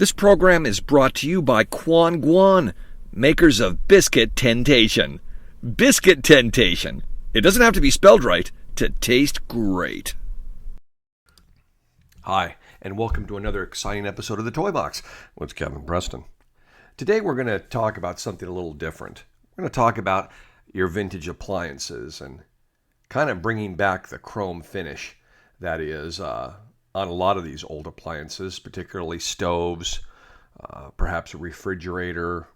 This program is brought to you by Quan Guan, makers of Biscuit Temptation. Biscuit Temptation. It doesn't have to be spelled right to taste great. Hi, and welcome to another exciting episode of The Toy Box with Kevin Preston. Today we're going to talk about something a little different. We're going to talk about your vintage appliances and kind of bringing back the chrome finish that is on a lot of these old appliances, particularly stoves, perhaps a refrigerator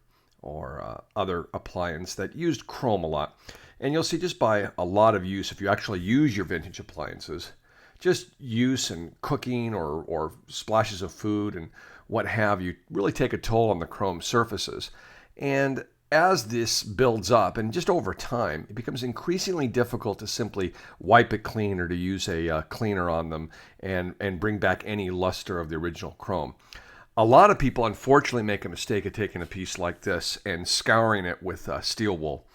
or other appliance that used chrome a lot. And you'll see just by a lot of use, if you actually use your vintage appliances, just use and cooking or splashes of food and what have you really take a toll on the chrome surfaces. And as this builds up and just over time, it becomes increasingly difficult to simply wipe it clean or to use a cleaner on them and bring back any luster of the original chrome. A lot of people unfortunately make a mistake of taking a piece like this and scouring it with steel wool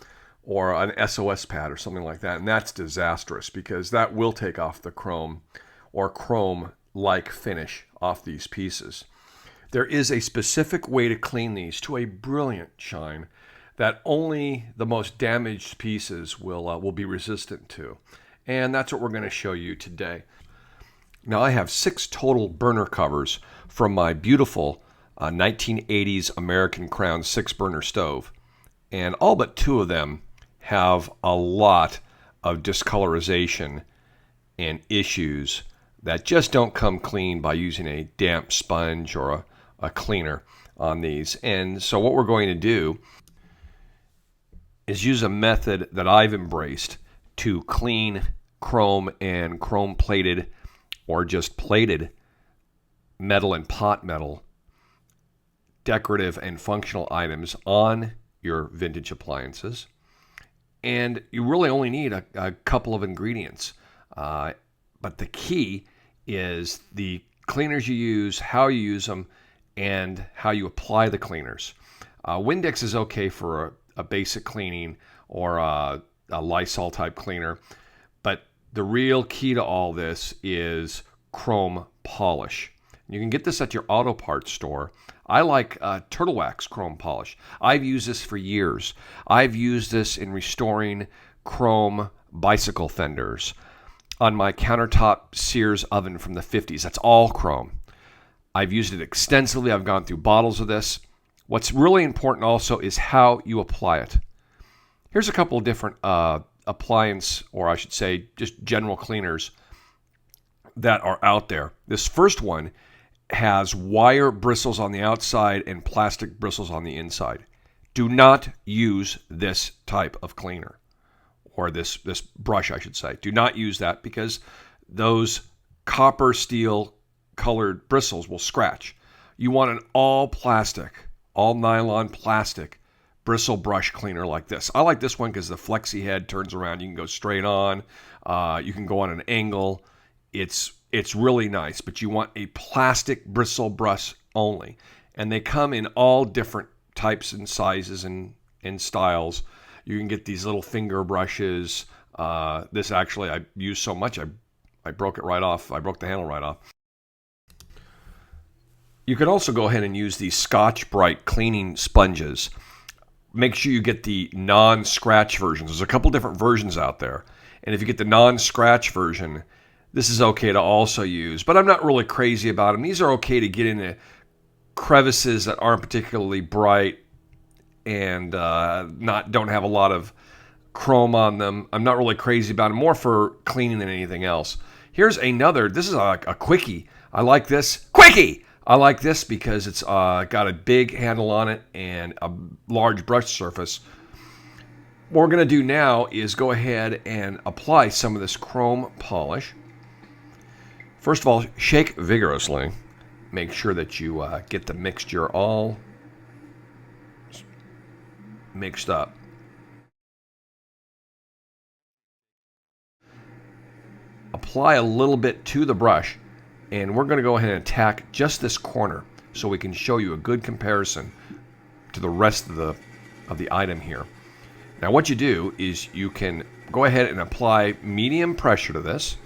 or an SOS pad or something like that, and that's disastrous because that will take off the chrome or chrome-like finish off these pieces. There is a specific way to clean these to a brilliant shine that only the most damaged pieces will be resistant to. And that's what we're going to show you today. Now I have 6 total burner covers from my beautiful 1980s American Crown 6-burner stove. And all but 2 of them have a lot of discolorization and issues that just don't come clean by using a damp sponge or a cleaner on these. And so what we're going to do is use a method that I've embraced to clean chrome and chrome plated or just plated metal and pot metal decorative and functional items on your vintage appliances. And you really only need a couple of ingredients. But the key is the cleaners you use, how you use them, and how you apply the cleaners. Windex is okay for a basic cleaning or a Lysol type cleaner. But the real key to all this is chrome polish. You can get this at your auto parts store. I like Turtle Wax chrome polish. I've used this for years. I've used this in restoring chrome bicycle fenders on my countertop Sears oven from the 50s. That's all chrome. I've used it extensively. I've gone through bottles of this. What's really important also is how you apply it. Here's a couple of different appliance, or I should say just general cleaners that are out there. This first one has wire bristles on the outside and plastic bristles on the inside. Do not use this type of cleaner, or this brush, I should say. Do not use that because those copper steel colored bristles will scratch. You want an all plastic, all nylon plastic bristle brush cleaner like this. I like this one because the flexi head turns around. You can go straight on. You can go on an angle. It's really nice, but you want a plastic bristle brush only. And they come in all different types and sizes and styles. You can get these little finger brushes. This actually I used so much I broke it right off. I broke the handle right off. You can also go ahead and use these Scotch-Brite cleaning sponges. Make sure you get the non-scratch versions. There's a couple different versions out there. And if you get the non-scratch version, this is okay to also use. But I'm not really crazy about them. These are okay to get into crevices that aren't particularly bright and don't have a lot of chrome on them. I'm not really crazy about them. More for cleaning than anything else. Here's another. This is a quickie. I like this. Quickie! I like this because it's got a big handle on it and a large brush surface. What we're going to do now is go ahead and apply some of this chrome polish. First of all, shake vigorously. Make sure that you get the mixture all mixed up. Apply a little bit to the brush. And we're going to go ahead and attack just this corner so we can show you a good comparison to the rest of the item here. Now what you do is you can go ahead and apply medium pressure to this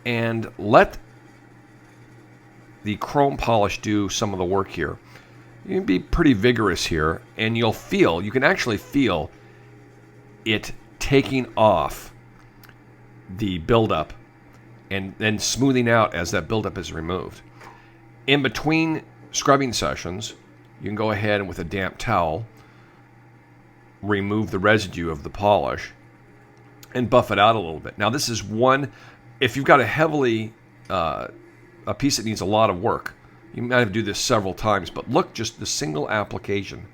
and let the chrome polish do some of the work here. You can be pretty vigorous here, and you can actually feel it taking off the buildup and then smoothing out as that buildup is removed. In between scrubbing sessions, you can go ahead and with a damp towel remove the residue of the polish and buff it out a little bit. Now this is one, if you've got a piece that needs a lot of work, you might have to do this several times, but look, just the single application.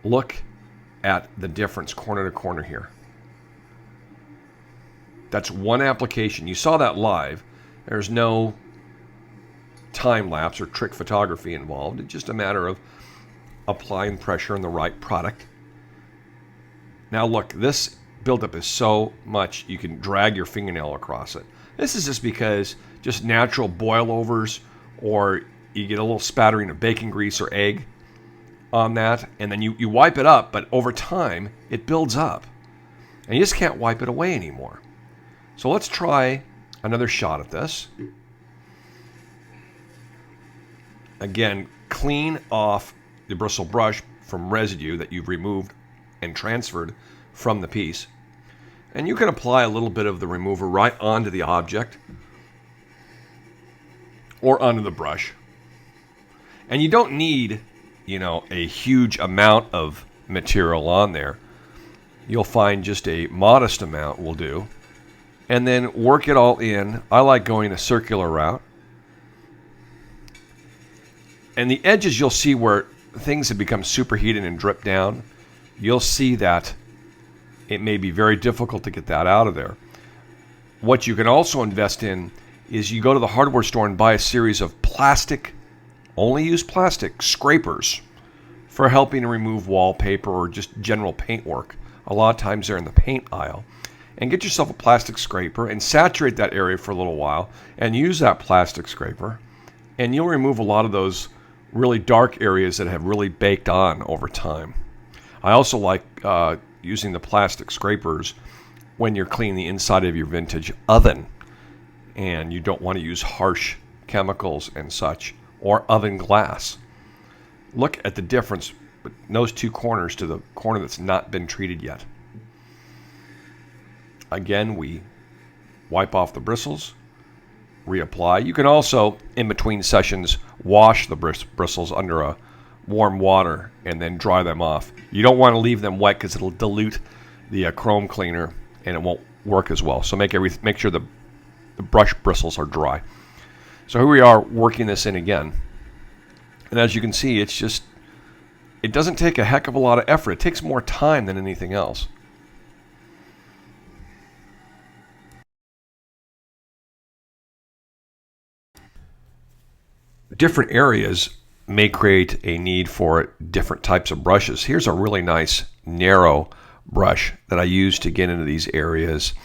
Look at the difference corner to corner here. That's one application. You saw that live. There's no time lapse or trick photography involved. It's just a matter of applying pressure on the right product. Now look, this buildup is so much you can drag your fingernail across it. This is just because just natural boilovers, or you get a little spattering of bacon grease or egg on that, and then you wipe it up, but over time it builds up and you just can't wipe it away anymore. So let's try another shot at this. Again, clean off the bristle brush from residue that you've removed and transferred from the piece. And you can apply a little bit of the remover right onto the object or onto the brush. And you don't need, a huge amount of material on there. You'll find just a modest amount will do. And then work it all in. I like going a circular route. And the edges, you'll see where things have become superheated and drip down. You'll see that it may be very difficult to get that out of there. What you can also invest in is you go to the hardware store and buy a series of plastic, only use plastic, scrapers for helping to remove wallpaper or just general paint work. A lot of times they're in the paint aisle. And get yourself a plastic scraper and saturate that area for a little while and use that plastic scraper, and you'll remove a lot of those really dark areas that have really baked on over time. I also like using the plastic scrapers when you're cleaning the inside of your vintage oven and you don't want to use harsh chemicals and such, or oven glass. Look at the difference with those two corners to the corner that's not been treated yet. Again, we wipe off the bristles, reapply. You can also, in between sessions, wash the bristles under a warm water and then dry them off. You don't want to leave them wet because it'll dilute the chrome cleaner and it won't work as well. So make sure the brush bristles are dry. So here we are working this in again. And as you can see, it doesn't take a heck of a lot of effort. It takes more time than anything else. Different areas may create a need for different types of brushes. Here's a really nice narrow brush that I use to get into these areas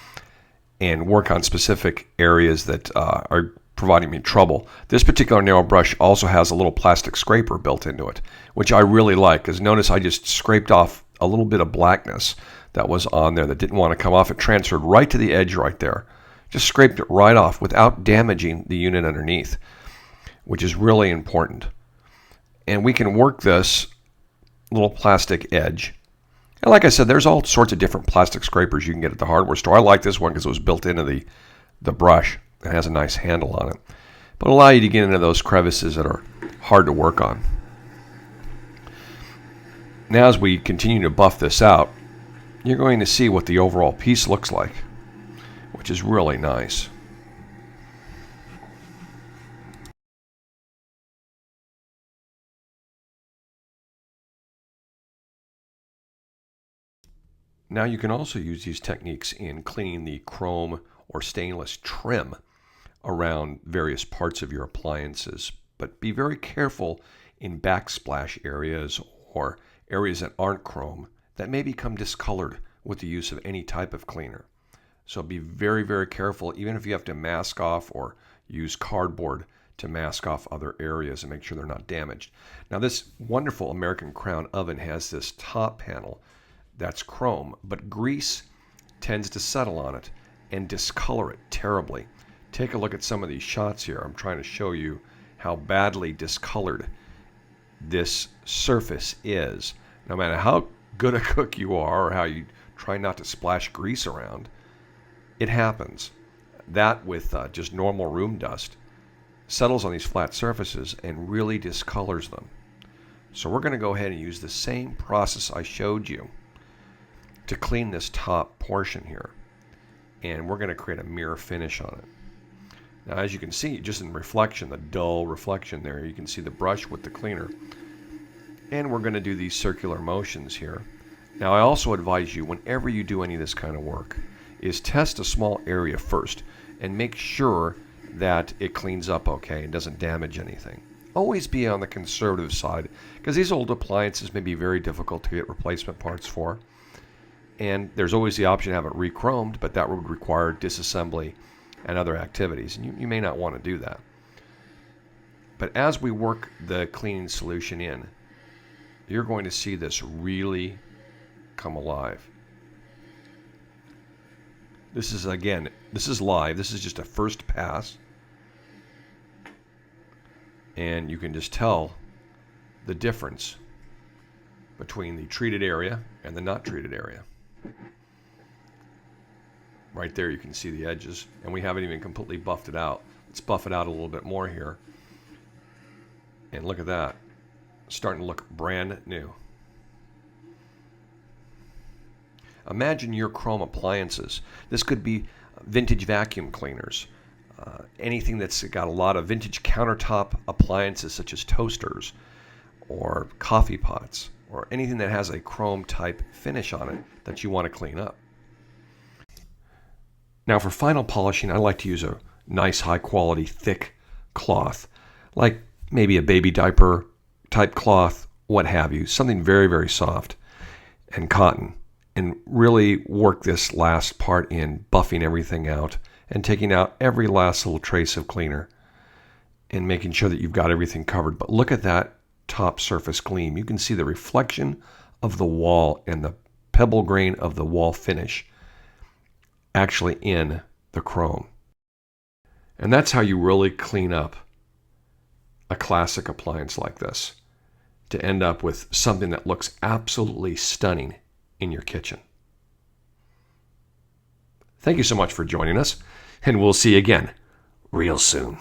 and work on specific areas that are providing me trouble. This particular narrow brush also has a little plastic scraper built into it, which I really like, because notice I just scraped off a little bit of blackness that was on there that didn't want to come off. It transferred right to the edge right there. Just scraped it right off without damaging the unit underneath, which is really important. And we can work this little plastic edge. And like I said, there's all sorts of different plastic scrapers you can get at the hardware store. I like this one because it was built into the brush. It has a nice handle on it. But it'll allow you to get into those crevices that are hard to work on. Now as we continue to buff this out, you're going to see what the overall piece looks like, which is really nice. Now you can also use these techniques in cleaning the chrome or stainless trim around various parts of your appliances, but be very careful in backsplash areas or areas that aren't chrome that may become discolored with the use of any type of cleaner. So be very, very careful, even if you have to mask off or use cardboard to mask off other areas and make sure they're not damaged. Now this wonderful American Crown oven has this top panel that's chrome, but grease tends to settle on it and discolor it terribly. Take a look at some of these shots here. I'm trying to show you how badly discolored this surface is. No matter how good a cook you are or how you try not to splash grease around, it happens. That with just normal room dust settles on these flat surfaces and really discolors them. So we're going to go ahead and use the same process I showed you to clean this top portion here. And we're going to create a mirror finish on it. Now, as you can see, just in reflection, the dull reflection there, you can see the brush with the cleaner. And we're going to do these circular motions here. Now, I also advise you, whenever you do any of this kind of work, is test a small area first and make sure that it cleans up okay and doesn't damage anything. Always be on the conservative side, because these old appliances may be very difficult to get replacement parts for. And there's always the option to have it re-chromed, but that would require disassembly and other activities, and you may not want to do that. But as we work the cleaning solution in, you're going to see this really come alive. This is, again, this is live. This is just a first pass. And you can just tell the difference between the treated area and the not treated area. Right there you can see the edges, and we haven't even completely buffed it out. Let's buff it out a little bit more here. And look at that. It's starting to look brand new. Imagine your chrome appliances. This could be vintage vacuum cleaners. Anything that's got a lot of vintage countertop appliances such as toasters or coffee pots, or anything that has a chrome type finish on it that you want to clean up. Now for final polishing, I like to use a nice high quality thick cloth, like maybe a baby diaper type cloth, what have you, something very, very soft, and cotton, and really work this last part in buffing everything out and taking out every last little trace of cleaner and making sure that you've got everything covered. But look at that top surface gleam. You can see the reflection of the wall and the pebble grain of the wall finish actually in the chrome. And that's how you really clean up a classic appliance like this, to end up with something that looks absolutely stunning in your kitchen. Thank you so much for joining us, and we'll see you again real soon.